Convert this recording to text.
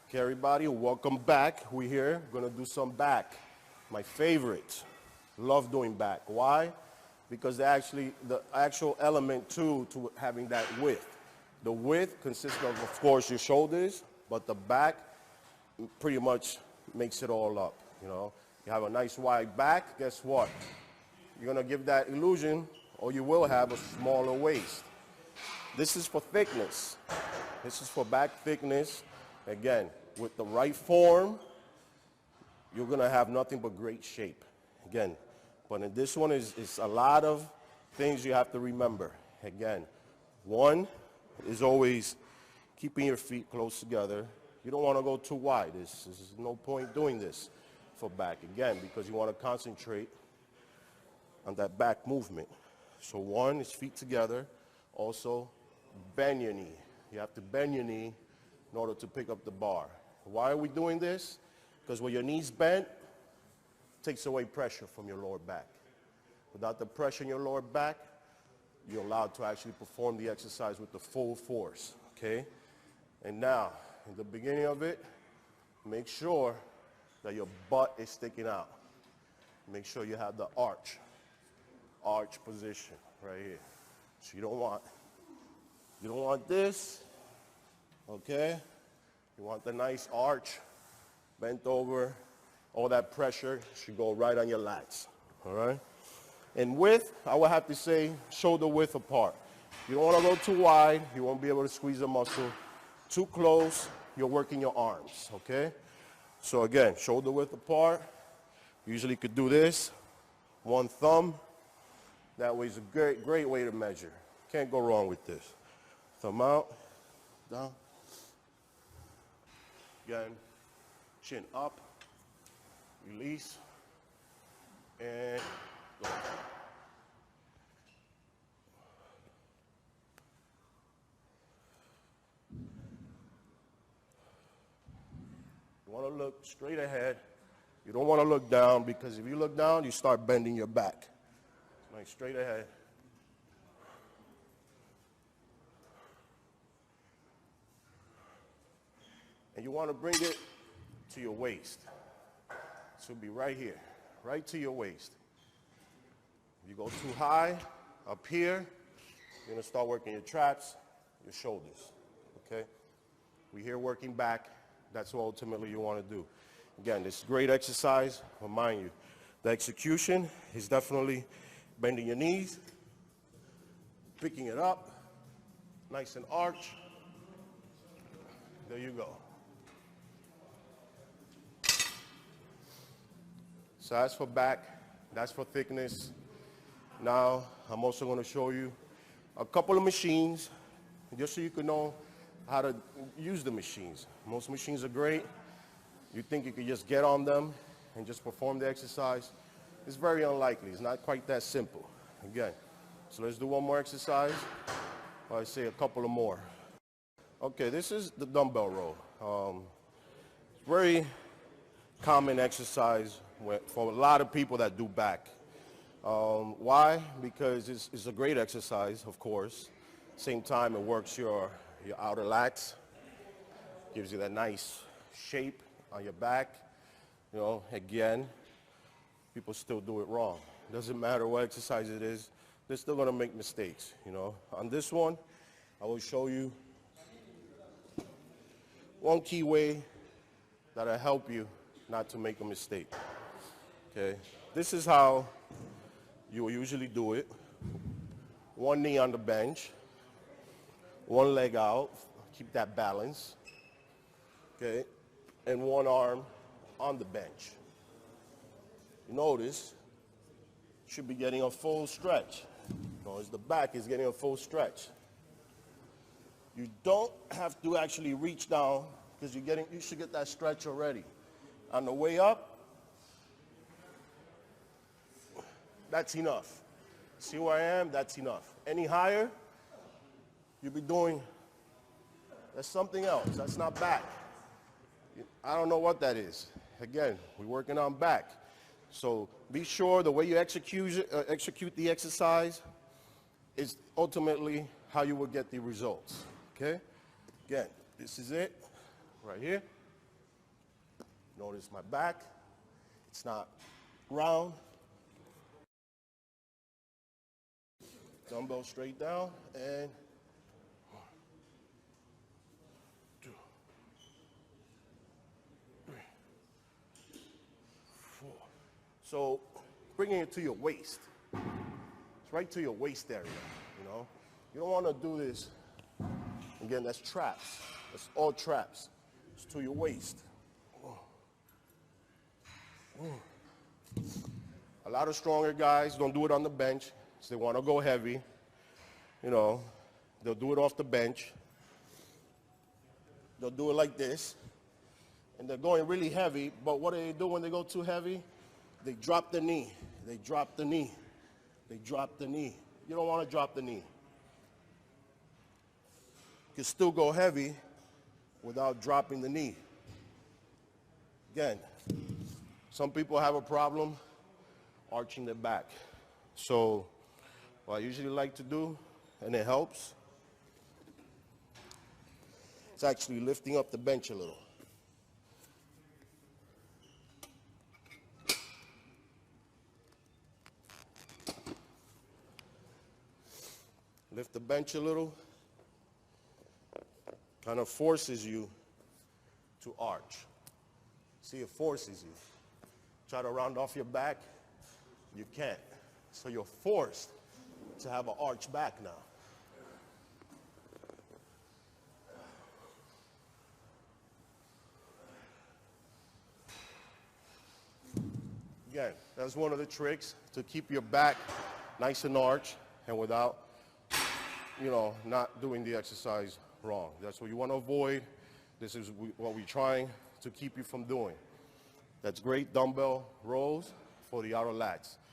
Okay, everybody, welcome back. We're here, gonna do some back. My favorite. Love doing back. Why? Because the actual element to having that width. The width consists of course, your shoulders, but the back pretty much makes it all up, you know. You have a nice wide back, guess what? You're gonna give that illusion, or you will have a smaller waist. This is for thickness. This is for back thickness. Again, with the right form, you're gonna have nothing but great shape. Again, but in this one is a lot of things you have to remember. Again, one is always keeping your feet close together. You don't wanna go too wide. There's no point doing this for back, again, because you wanna concentrate on that back movement. So one is feet together. Also, bend your knee. You have to bend your knee in order to pick up the bar. Why are we doing this? Because when your knee's bent, it takes away pressure from your lower back. Without the pressure in your lower back, you're allowed to actually perform the exercise with the full force, okay? And now, in the beginning of it, make sure that your butt is sticking out. Make sure you have the arch position right here. So you don't want this, okay? You want the nice arch, bent over. All that pressure should go right on your lats, all right? And width, I would have to say shoulder width apart. You don't want to go too wide. You won't be able to squeeze the muscle. Too close, you're working your arms, okay? So again, shoulder width apart. Usually you could do this, one thumb. That way is a great way to measure. Can't go wrong with this. Thumb out, down. Again, chin up, release, and go. You want to look straight ahead. You don't want to look down, because if you look down, you start bending your back. Nice, straight ahead. And you want to bring it to your waist. So it'll be right here, right to your waist. If you go too high, up here, you're going to start working your traps, your shoulders, okay? We're here working back. That's what ultimately you want to do. Again, this is great exercise, but mind you, the execution is definitely bending your knees, picking it up, nice and arch. There you go. So that's for back, that's for thickness. Now, I'm also going to show you a couple of machines, just so you can know how to use the machines. Most machines are great. You think you could just get on them and just perform the exercise. It's very unlikely. It's not quite that simple. Again, so let's do one more exercise, or I say a couple of more. Okay, this is the dumbbell row. Very common exercise for a lot of people that do back. Why? Because it's a great exercise, of course. Same time, it works your outer lats, gives you that nice shape on your back. You know, again, people still do it wrong. Doesn't matter what exercise it is, they're still gonna make mistakes, you know. On this one, I will show you one key way that'll help you not to make a mistake, okay? This is how you will usually do it. One knee on the bench, one leg out, keep that balance, okay? And one arm on the bench. You notice, you should be getting a full stretch. Notice the back is getting a full stretch. You don't have to actually reach down, because you should get that stretch already. On the way up, that's enough. See where I am? That's enough. Any higher, you'll be doing, that's something else. That's not back. I don't know what that is. Again, we're working on back. So be sure the way you execute the exercise is ultimately how you will get the results, okay? Again, this is it, right here. Notice my back. It's not round. Dumbbell straight down, and 1, 2, 3, 4. So bringing it to your waist. It's right to your waist area, you know. You don't want to do this. Again, that's traps. That's all traps. It's to your waist. A lot of stronger guys don't do it on the bench. So they want to go heavy. You know, they'll do it off the bench. They'll do it like this. And they're going really heavy, but what do they do when they go too heavy? They drop the knee. They drop the knee. They drop the knee. You don't want to drop the knee. You can still go heavy without dropping the knee. Again, some people have a problem arching their back. So what I usually like to do, and it helps, it's actually lifting up the bench a little. Lift the bench a little, kind of forces you to arch. See, it forces you. Try to round off your back, you can't. So you're forced to have an arch back now. Again, that's one of the tricks to keep your back nice and arched and without, you know, not doing the exercise wrong. That's what you want to avoid. This is what we're trying to keep you from doing. That's great dumbbell rows for the outer lats.